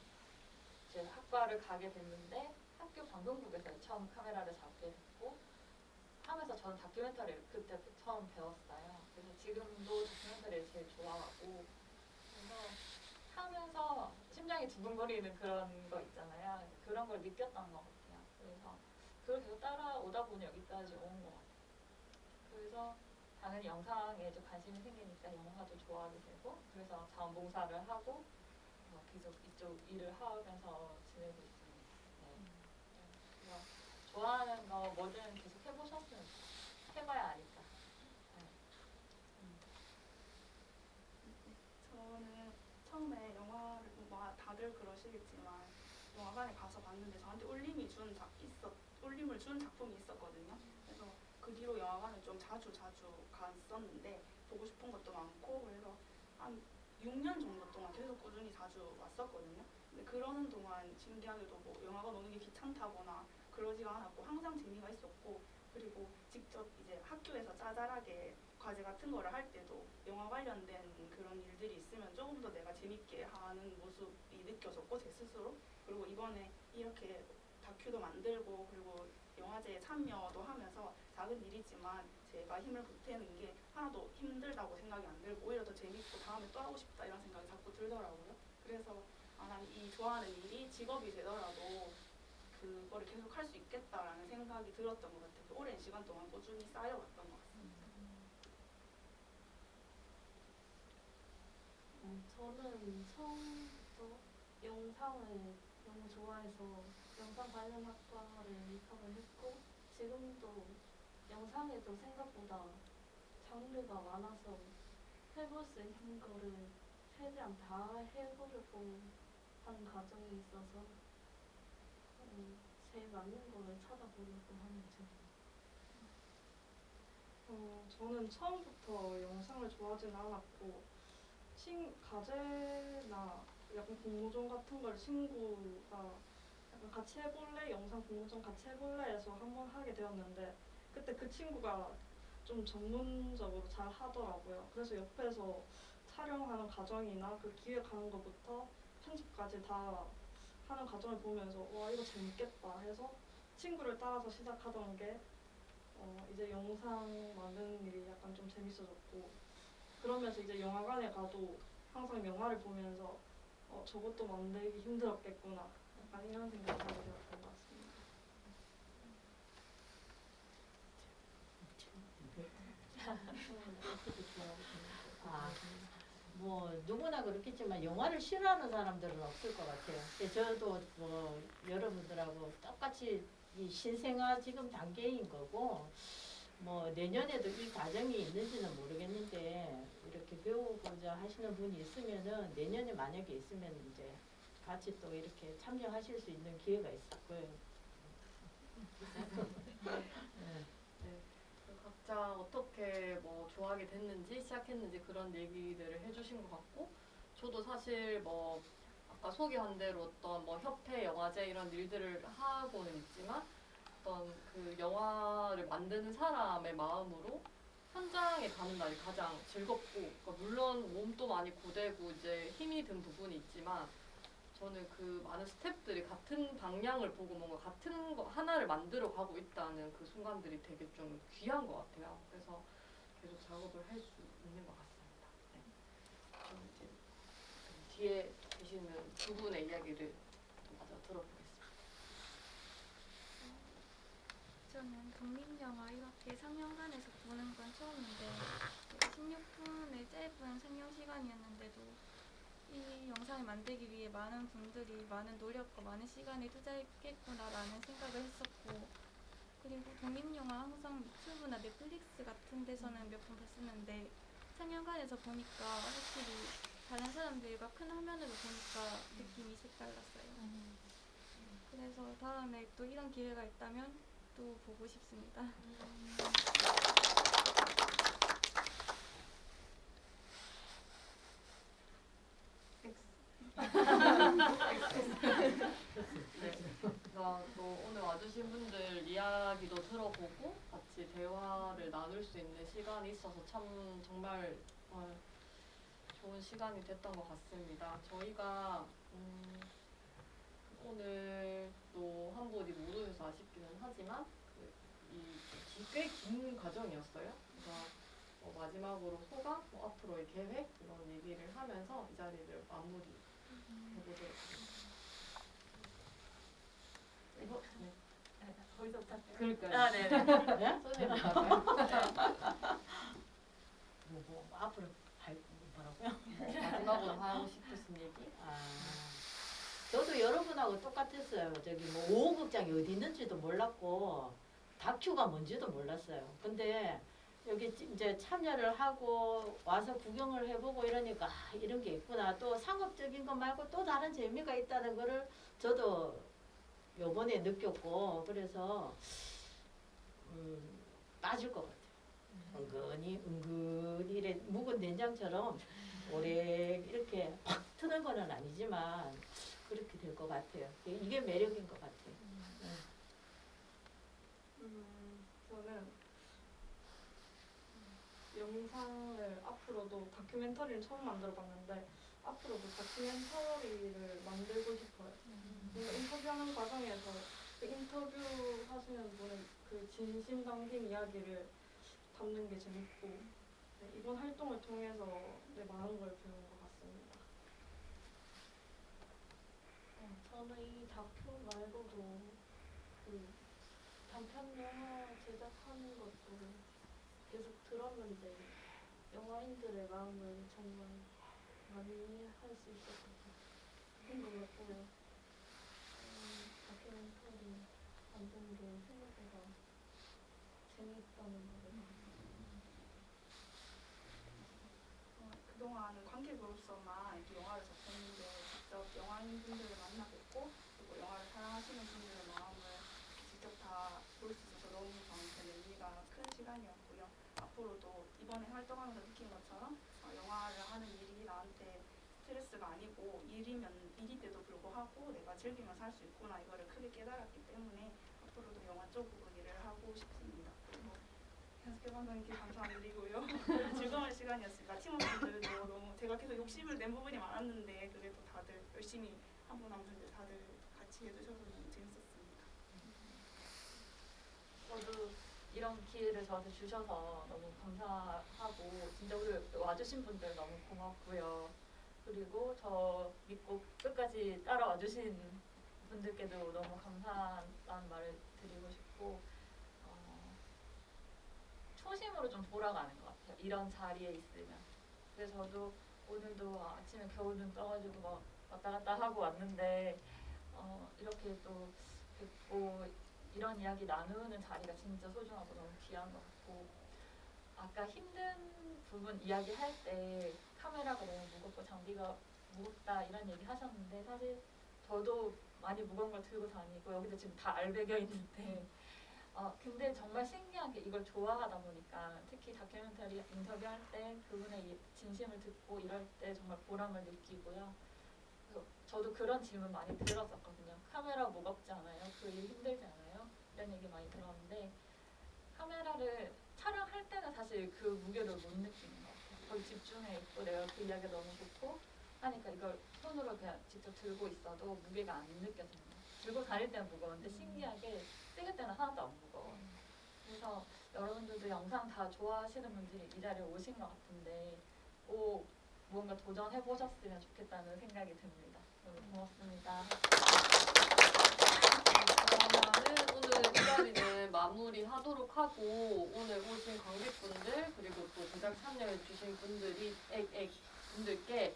S2: 이제 학과를 가게 됐는데 학교 방송국에서 처음 카메라를 잡게 됐고 하면서 저는 다큐멘터리를 그때 처음 배웠어요. 그래서 지금도 다큐멘터리를 제일 좋아하고 그래서 하면서 심장이 두근거리는 그런 거 있잖아요. 그런 걸 느꼈던 것 같아요. 그래서 그걸 계속 따라오다 보니 여기까지 온 것 같아요. 그래서 당연히 영상에 이제 관심이 생기니까 영화도 좋아하게 되고 그래서 자원봉사를 하고 계속 이쪽 일을 하면서 지내고 있습니다. 그래서 좋아하는 거 뭐든 계속 해보셨으면 좋겠어요. 해봐야 아니까.
S10: 저는 처음에 영화를 다들 그러시겠지만 영화관에 가서 봤는데 저한테 울림을 준 작품이 있었거든요. 그래서 그 뒤로 영화관을 좀 자주 갔었는데 보고 싶은 것도 많고 그래서 한 6년 정도 동안 계속 꾸준히 자주 왔었거든요. 근데 그러는 동안 신기하게도 뭐 영화관 오는 게 귀찮다거나 그러지가 않았고 항상 재미가 있었고 그리고 직접 이제 학교에서 짜잘하게 과제 같은 거를 할 때도 영화 관련된 그런 일들이 있으면 조금 더 내가 재밌게 하는 모습이 느껴졌고 제 스스로 그리고 이번에 이렇게 다큐도 만들고 그리고 영화제에 참여도 하면서 작은 일이지만 제가 힘을 보태는 게 하나도 힘들다고 생각이 안 들고 오히려 더 재밌고 다음에 또 하고 싶다 이런 생각이 자꾸 들더라고요. 그래서 난 이 좋아하는 일이 직업이 되더라도 그거를 계속 할 수 있겠다라는 생각이 들었던 것 같아요. 오랜 시간 동안 꾸준히 쌓여왔던 것 같습니다.
S11: 저는 처음부터 영상을 너무 좋아해서 영상 관련 학과를 입학을 했고 지금도 영상에도 생각보다 장르가 많아서 해볼 수 있는 거를 최대한 다 해보려고 하는 과정이 있어서 제일 맞는 거를 찾아보려고 하는 중입니다.
S15: 저는 처음부터 영상을 좋아하진 않았고 과제나 약간 공모전 같은 걸 친구가 약간 같이 해볼래? 영상 공모전 같이 해볼래? 해서 한번 하게 되었는데 그때 그 친구가 좀 전문적으로 잘 하더라고요. 그래서 옆에서 촬영하는 과정이나 그 기획하는 것부터 편집까지 다 하는 과정을 보면서 와 이거 재밌겠다 해서 친구를 따라서 시작하던 게 이제 영상 만드는 일이 약간 좀 재밌어졌고 그러면서 이제 영화관에 가도 항상 영화를 보면서 저것도 만들기 힘들었겠구나 약간 이런 생각을 하게 되었던 것 같습니다.
S12: 뭐 누구나 그렇겠지만 영화를 싫어하는 사람들은 없을 것 같아요. 저도 뭐 여러분들하고 똑같이 이 신생아 지금 단계인 거고 뭐 내년에도 이 과정이 있는지는 모르겠는데 이렇게 배우고자 하시는 분이 있으면은 내년에 만약에 있으면 이제 같이 또 이렇게 참여하실 수 있는 기회가 있을 거예요.
S1: 각자 어떻게 뭐 좋아하게 됐는지 시작했는지 그런 얘기들을 해주신 것 같고 저도 사실 뭐 아까 소개한 대로 어떤 뭐 협회 영화제 이런 일들을 하고는 있지만 어떤 그 영화를 만드는 사람의 마음으로 현장에 가는 날이 가장 즐겁고, 그러니까 물론 몸도 많이 고되고 이제 힘이 든 부분이 있지만 저는 그 많은 스태프들이 같은 방향을 보고 뭔가 같은 거 하나를 만들어 가고 있다는 그 순간들이 되게 좀 귀한 것 같아요. 그래서 계속 작업을 할 수 있는 것 같습니다. 네. 그럼 이제 뒤에 계시는 두 분의 이야기를 좀 마저 들어보겠습니다.
S16: 저는 독립영화 이렇게 상영관에서 보는 건 처음인데 16분의 짧은 상영 시간이었는데도 이 영상을 만들기 위해 많은 분들이 많은 노력과 많은 시간을 투자했겠구나라는 생각을 했었고, 그리고 독립영화 항상 유튜브나 넷플릭스 같은 데서는 몇 번 봤었는데 상영관에서 보니까 확실히 다른 사람들과 큰 화면으로 보니까 느낌이 색달랐어요. 그래서 다음에 또 이런 기회가 있다면 또 보고 싶습니다.
S1: 네. 그래서 또 오늘 와주신 분들 이야기도 들어보고 같이 대화를 나눌 수 있는 시간이 있어서 참 정말 좋은 시간이 됐던 것 같습니다. 저희가 오늘 또 한 분이 못 오셔서 아쉽기는 하지만 꽤 긴 과정이었어요. 그래서 마지막으로 소감, 앞으로의 계획 이런 얘기를 하면서 이 자리를 마무리 해보도록 하겠습니다. 이거 네.
S12: 거기서부터
S1: 그러니까요.
S12: 아, 네네. 네?
S1: 선생님 할까요?
S12: 뭐 앞으로 뭐라고요?
S1: 마지막으로 하고 싶으신 얘기?
S12: 저도 여러분하고 똑같았어요. 저기 뭐 5호 극장이 어디 있는지도 몰랐고 다큐가 뭔지도 몰랐어요. 근데 여기 이제 참여를 하고 와서 구경을 해보고 이러니까 이런 게 있구나. 또 상업적인 것 말고 또 다른 재미가 있다는 거를 저도 요번에 느꼈고, 그래서 빠질 것 같아요. 은근히 이래 묵은 된장처럼 오래 이렇게 팍 트는 거는 아니지만 그렇게 될 것 같아요. 이게 매력인 것 같아요.
S15: 저는 영상을 앞으로도 다큐멘터리를 처음 만들어봤는데 앞으로도 다큐멘터리를 만들고 싶어요. 인터뷰하는 과정에서 그 인터뷰 하시는 분의 그 진심 담긴 이야기를 담는 게 재밌고, 네, 이번 활동을 통해서 많은 걸 배운 것 같습니다.
S11: 저는 이 다큐 말고도 그 단편 영화 제작하는 것도 계속 들었는데 영화인들의 마음을 정말 많이 할 수 있었던 것 같고요. 다큐멘터리 만드는 게 생각보다 재미있다는 거를
S10: 그동안은 관객으로서만 이렇게 영화를 접했는데 직접 영화인분들을 만나 뵙고 그리고 영화를 사랑하시는 분들의 마음을 직접 다 볼 수 있어서 너무 저한테는 의미가 큰 시간이었고요. 앞으로도 이번에 활동하면서 느낀 것처럼 영화를 하는 일이 나한테 스트레스가 아니고 일인데도 불구하고 내가 즐기면서 할 수 있구나 이거를 크게 깨달았기 때문에 앞으로도 영화 쪽으로 일을 하고 싶습니다. 그리고 연습해봐서 이렇게 감사드리고요. 즐거운 시간이었습니다. 팀원분들도 너무 제가 계속 욕심을 낸 부분이 많았는데 그래도 다들 열심히 한 분 한 분들 다들 같이 해주셔서 너무 재밌었습니다.
S2: 저도 이런 기회를 저한테 주셔서 너무 감사하고 진짜 우리 와주신 분들 너무 고맙고요. 그리고 저 믿고 끝까지 따라와 주신 분들께도 너무 감사하다는 말을 드리고 싶고, 초심으로 좀 돌아가는 것 같아요. 이런 자리에 있으면. 그래서 저도 오늘도 아침에 겨울눈 떠가지고 막 왔다 갔다 하고 왔는데 이렇게 또 뵙고 이런 이야기 나누는 자리가 진짜 소중하고 너무 귀한 것 같고, 아까 힘든 부분 이야기할 때 카메라가 너무 무겁고 장비가 무겁다 이런 얘기 하셨는데 사실 저도 많이 무거운 걸 들고 다니고 여기도 지금 다 알배겨 있는데 근데 정말 신기한 게 이걸 좋아하다 보니까 특히 다큐멘터리 인터뷰할 때 그분의 진심을 듣고 이럴 때 정말 보람을 느끼고요. 그래서 저도 그런 질문 많이 들었었거든요. 카메라 무겁지 않아요? 그 일 힘들지 않아요? 이런 무겁다는 얘기 많이 들었는데 카메라를 촬영할 때는 사실 그 무게를 못 느끼는 것 같아요. 거기 집중해 있고 내가 그 이야기가 너무 좋고 하니까 이걸 손으로 그냥 직접 들고 있어도 무게가 안 느껴져요. 들고 다닐 때는 무거운데 신기하게 찍을 때는 하나도 안 무거워요. 그래서 여러분들도 영상 다 좋아하시는 분들이 이 자리에 오신 것 같은데 꼭 뭔가 도전해보셨으면 좋겠다는 생각이 듭니다. 너무 고맙습니다.
S1: 그러면은 오늘 이 자리는 마무리하도록 하고 오늘 오신 관객분들 그리고 또 제작 참여해주신 분들께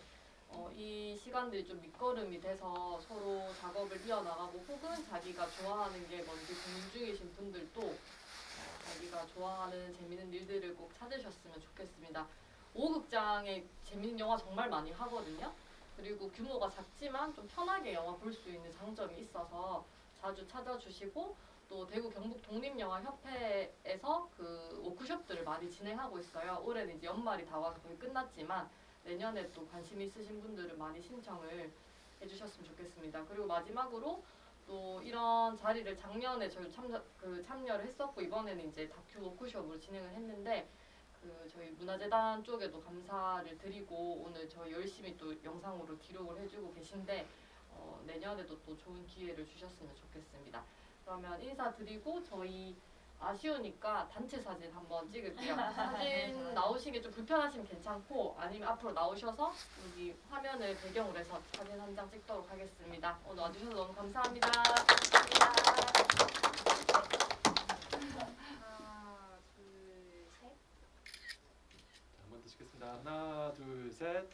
S1: 이 시간들이 좀 밑거름이 돼서 서로 작업을 이어나가고 혹은 자기가 좋아하는 게 뭔지 고민 중이신 분들도 자기가 좋아하는 재밌는 일들을 꼭 찾으셨으면 좋겠습니다. 5극장에 재밌는 영화 정말 많이 하거든요. 그리고 규모가 작지만 좀 편하게 영화 볼 수 있는 장점이 있어서 자주 찾아주시고 또 대구 경북 독립영화협회에서 그 워크숍들을 많이 진행하고 있어요. 올해는 이제 연말이 다 와서 거의 끝났지만 내년에 또 관심 있으신 분들은 많이 신청을 해주셨으면 좋겠습니다. 그리고 마지막으로 또 이런 자리를 작년에 저희 참여를 했었고 이번에는 이제 다큐 워크숍으로 진행을 했는데 저희 문화재단 쪽에도 감사를 드리고 오늘 저희 열심히 또 영상으로 기록을 해주고 계신데 내년에도 또 좋은 기회를 주셨으면 좋겠습니다. 그러면 인사드리고 저희 아쉬우니까 단체 사진 한번 찍을게요. 사진 나오시기 좀 불편하시면 괜찮고 아니면 앞으로 나오셔서 여기 화면을 배경으로 해서 사진 한 장 찍도록 하겠습니다. 오늘 와주셔서 너무 감사합니다.
S17: 하나, 둘, 셋.
S18: 한번 더 찍겠습니다. 하나, 둘, 셋.